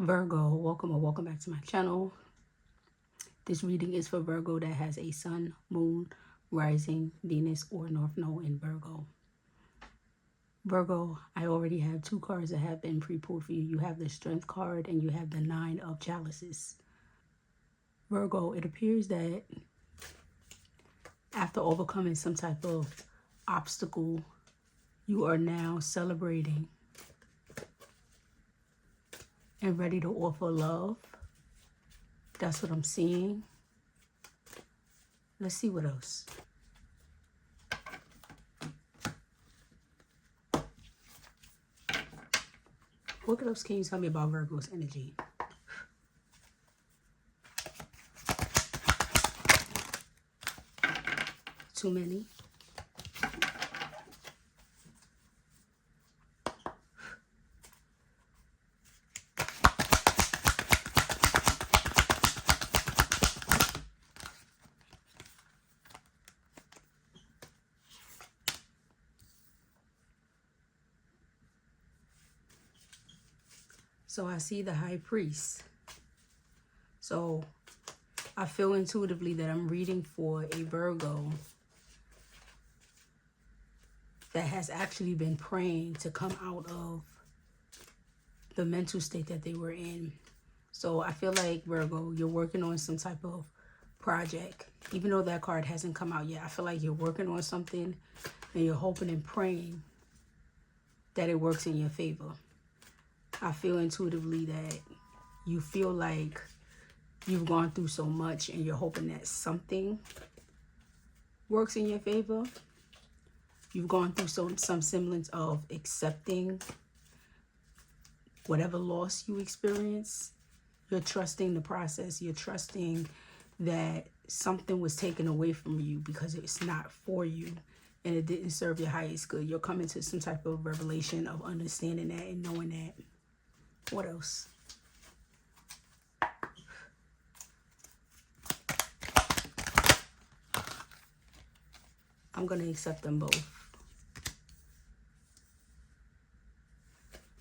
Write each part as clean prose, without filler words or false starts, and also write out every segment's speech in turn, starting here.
Virgo, welcome or welcome back to my channel. This reading is for Virgo that has a sun, moon, rising, Venus, or North Node in Virgo. Virgo, I already have two cards that have been pre-pulled for you. You have the Strength card and you have the Nine of Chalices. Virgo, it appears that after overcoming some type of obstacle, you are now celebrating and ready to offer love. That's what I'm seeing. Let's see what else. What else can you tell me about Virgo's energy? Too many. So I see the High Priest. So I feel intuitively that I'm reading for a Virgo that has actually been praying to come out of the mental state that they were in. So I feel like, Virgo, you're working on some type of project. Even though that card hasn't come out yet, I feel like you're working on something and you're hoping and praying that it works in your favor. I feel intuitively that you feel like you've gone through so much and you're hoping that something works in your favor. You've gone through some semblance of accepting whatever loss you experience. You're trusting the process. You're trusting that something was taken away from you because it's not for you and it didn't serve your highest good. You're coming to some type of revelation of understanding that and knowing that. What else? I'm going to accept them both.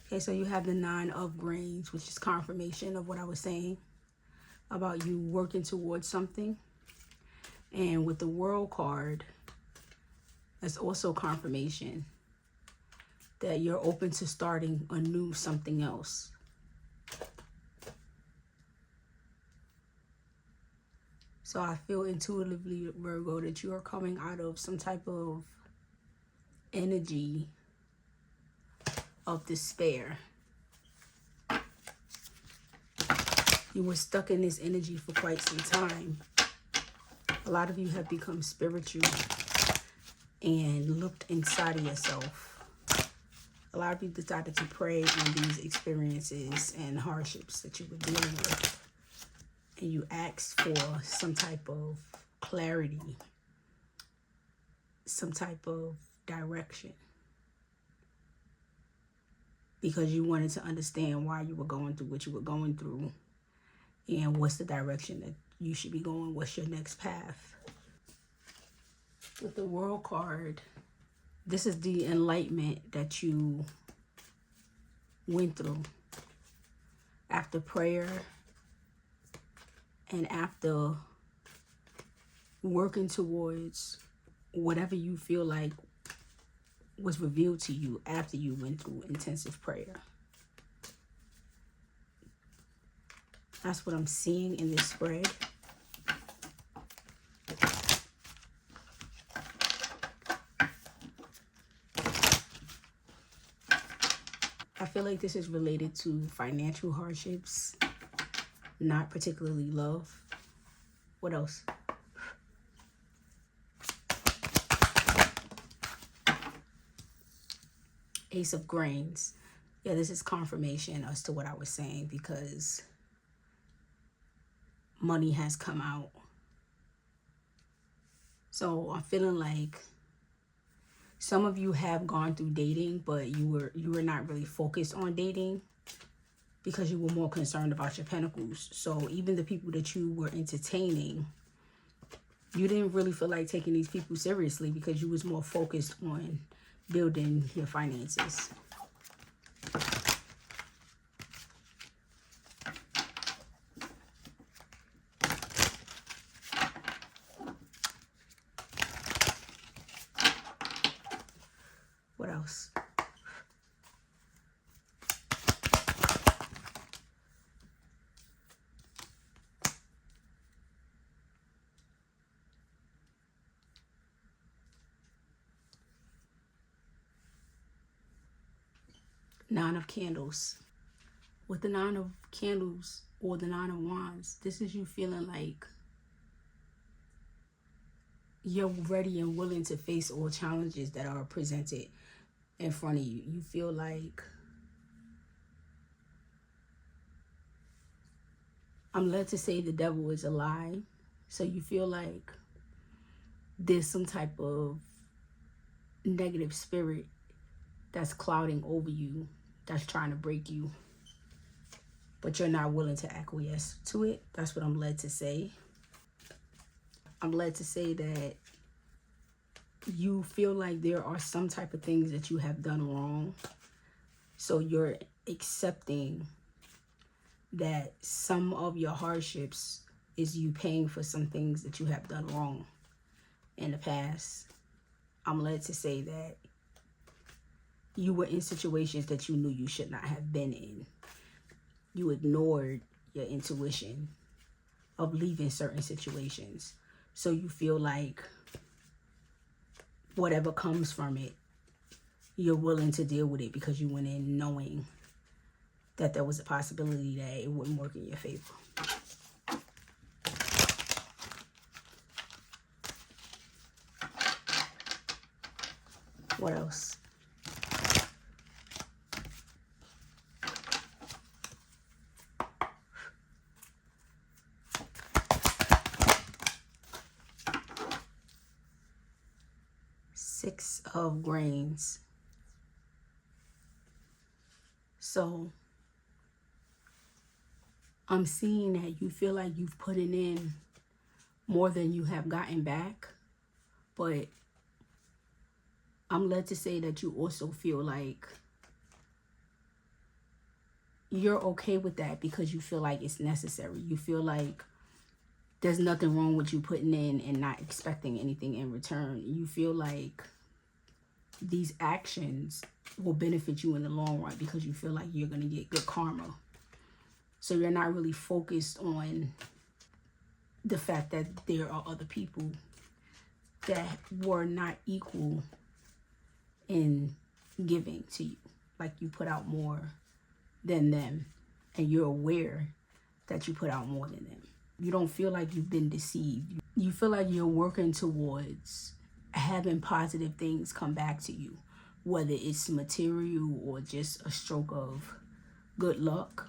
Okay, so you have the Nine of Reins, which is confirmation of what I was saying about you working towards something. And with the World card, that's also confirmation that you're open to starting a new something else. So I feel intuitively, Virgo, that you are coming out of some type of energy of despair. You were stuck in this energy for quite some time. A lot of you have become spiritual and looked inside of yourself. A lot of you decided to pray on these experiences and hardships that you were dealing with. And you asked for some type of clarity, some type of direction. Because you wanted to understand why you were going through what you were going through. And what's the direction that you should be going? What's your next path? With the World card, this is the enlightenment that you went through after prayer and after working towards whatever you feel like was revealed to you after you went through intensive prayer. That's what I'm seeing in this spread. I feel like this is related to financial hardships, not particularly love. What else? Ace of Grains. Yeah, this is confirmation as to what I was saying because money has come out. So I'm feeling like some of you have gone through dating, but you were not really focused on dating because you were more concerned about your pentacles. So even the people that you were entertaining, you didn't really feel like taking these people seriously because you was more focused on building your finances. Nine of Candles. With the Nine of Candles or the Nine of Wands, this is you feeling like you're ready and willing to face all challenges that are presented in front of you. You feel like, I'm led to say the devil is a lie. So you feel like there's some type of negative spirit that's clouding over you, that's trying to break you, but you're not willing to acquiesce to it. That's what I'm led to say. I'm led to say that you feel like there are some type of things that you have done wrong. So you're accepting that some of your hardships is you paying for some things that you have done wrong in the past. I'm led to say that you were in situations that you knew you should not have been in. You ignored your intuition of leaving certain situations. So you feel like whatever comes from it, you're willing to deal with it because you went in knowing that there was a possibility that it wouldn't work in your favor. What else? Six of Grains. So I'm seeing that you feel like you've put it in more than you have gotten back, but I'm led to say that you also feel like you're okay with that because you feel like it's necessary. You feel like there's nothing wrong with you putting in and not expecting anything in return. You feel like these actions will benefit you in the long run because you feel like you're going to get good karma. So you're not really focused on the fact that there are other people that were not equal in giving to you. Like you put out more than them and you're aware that you put out more than them. You don't feel like you've been deceived. You feel like you're working towards having positive things come back to you, whether it's material or just a stroke of good luck.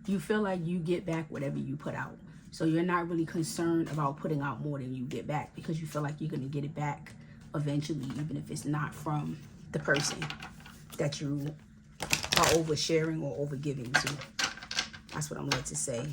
You feel like you get back whatever you put out. So you're not really concerned about putting out more than you get back because you feel like you're going to get it back eventually, even if it's not from the person that you are oversharing or overgiving to. That's what I'm led to say.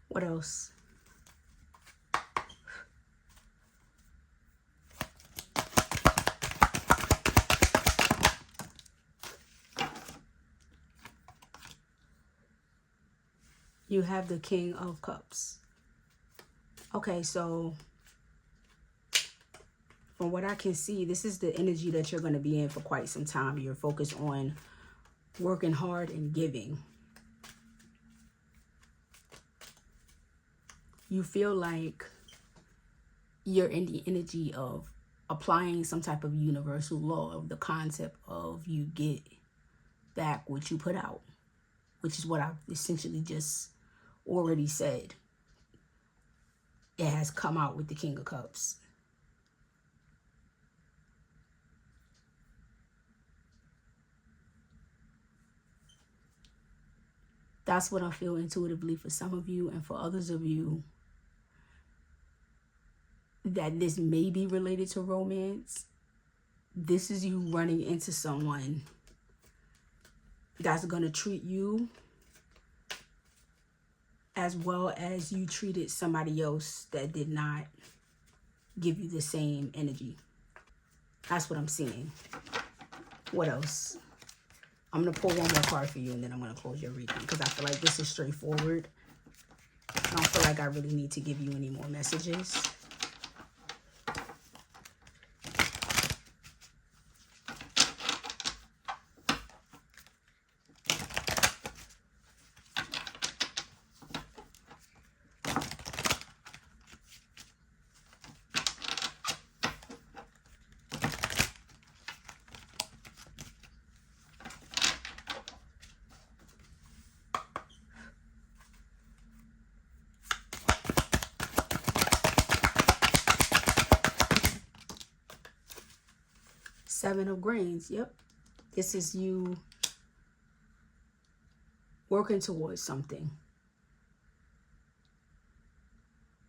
What else? You have the King of Cups. Okay, so from what I can see, this is the energy that you're going to be in for quite some time. You're focused on working hard and giving. You feel like you're in the energy of applying some type of universal law of the concept of you get back what you put out, which is what I've essentially just already said. It has come out with the King of Cups. That's what I feel intuitively for some of you, and for others of you that this may be related to romance. This is you running into someone that's going to treat you as well as you treated somebody else that did not give you the same energy. That's what I'm seeing. What else? I'm going to pull one more card for you, and then I'm going to close your reading, because I feel like this is straightforward. I don't feel like I really need to give you any more messages. Seven of Grains. Yep. This is you working towards something.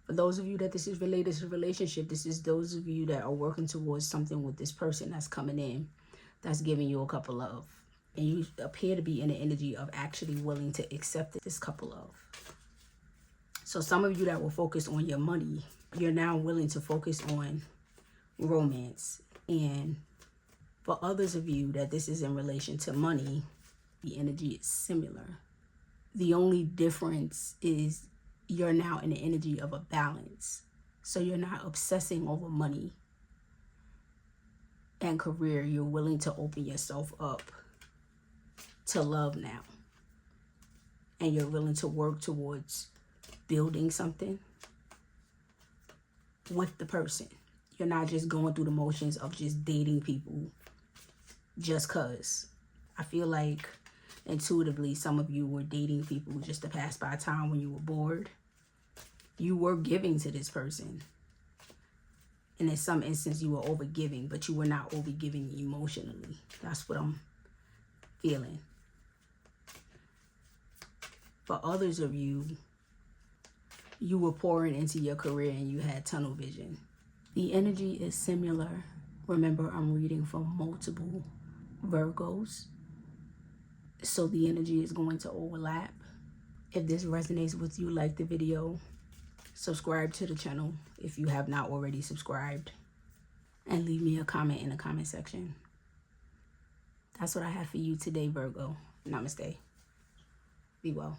For those of you that this is related to relationship, this is those of you that are working towards something with this person that's coming in, that's giving you a couple of love. And you appear to be in the energy of actually willing to accept this couple of. So some of you that were focused on your money, you're now willing to focus on romance. And for others of you that this is in relation to money, the energy is similar. The only difference is you're now in the energy of a balance. So you're not obsessing over money and career. You're willing to open yourself up to love now. And you're willing to work towards building something with the person. You're not just going through the motions of just dating people just cause. I feel like intuitively some of you were dating people just to pass by time when you were bored. You were giving to this person. And in some instance you were overgiving, but you were not overgiving emotionally. That's what I'm feeling. For others of you, you were pouring into your career and you had tunnel vision. The energy is similar. Remember, I'm reading from multiple Virgos. So the energy is going to overlap. If this resonates with you, like the video. Subscribe to the channel if you have not already subscribed. And leave me a comment in the comment section. That's what I have for you today, Virgo. Namaste. Be well.